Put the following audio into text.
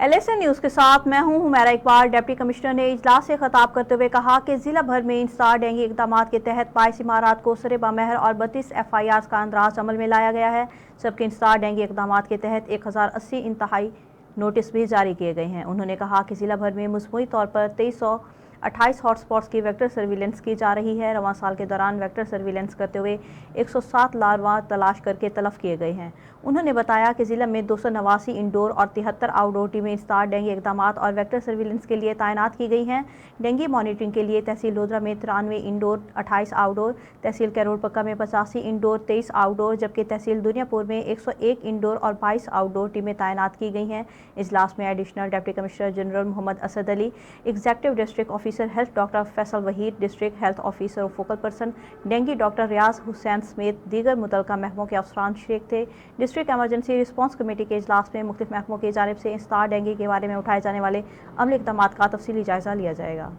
LSN news के साथ मैं हूं हुमैरा इकबाल। डिप्टी कमिश्नर ने इजलास से खिताब करते हुए कहा कि जिला भर में इंसदाद डेंगू इकदामात के तहत 22 इमारात को सरे-बा-महर और 32 FIRs का अंदराज अमल में लाया गया है, जबकि इंसदाद डेंगू इकदामात के तहत 1080 इंतहाई नोटिस भी जारी किए गए हैं। उन्होंने कहा कि जिला भर में मजमूई तौर पर 2328 हॉटस्पॉट्स की वेक्टर सर्विलेंस की जा रही है। रवां साल के दौरान वेक्टर सर्विलेंस करते हुए 107 लार्वा तलाश करके तलफ किए गए हैं। उन्होंने बताया कि जिला में 289 इंडोर और 73 आउटडोर टीमें इंसदाद डेंगू इकदामात और वेक्टर सर्विलेंस के लिए तैनात की गई हैं। डेंगू मॉनिटरिंग के लिए तहसील लोधरा में 93 इंडोर, 28 आउटडोर, तहसील कैरोल-पक्का में 85 इंडोर, 23 आउटडोर, जबकि तहसील दुनियापुर में 101 इंडोर और 22 आउटडोर टीमें तैनात की गई हैं। इजलास में additional deputy commissioner general Mohammad Asad Ali, executive district officer health doctor Faisal Waheed, district health officer और focal person dengue doctor Riaz Hussain समेत दीगर मुतल्लिका महकमों के अफसरान शरीक थे। डिस्ट्रिक्ट इमरजेंसी रिस्पांस कमेटी के इजलास में मुख्तलिफ महकमों की जानिब से इंसदाद डेंगू के बारे में उठाए जाने वाले अमली इक़दामात का तफसीली जायज़ा लिया जाएगा।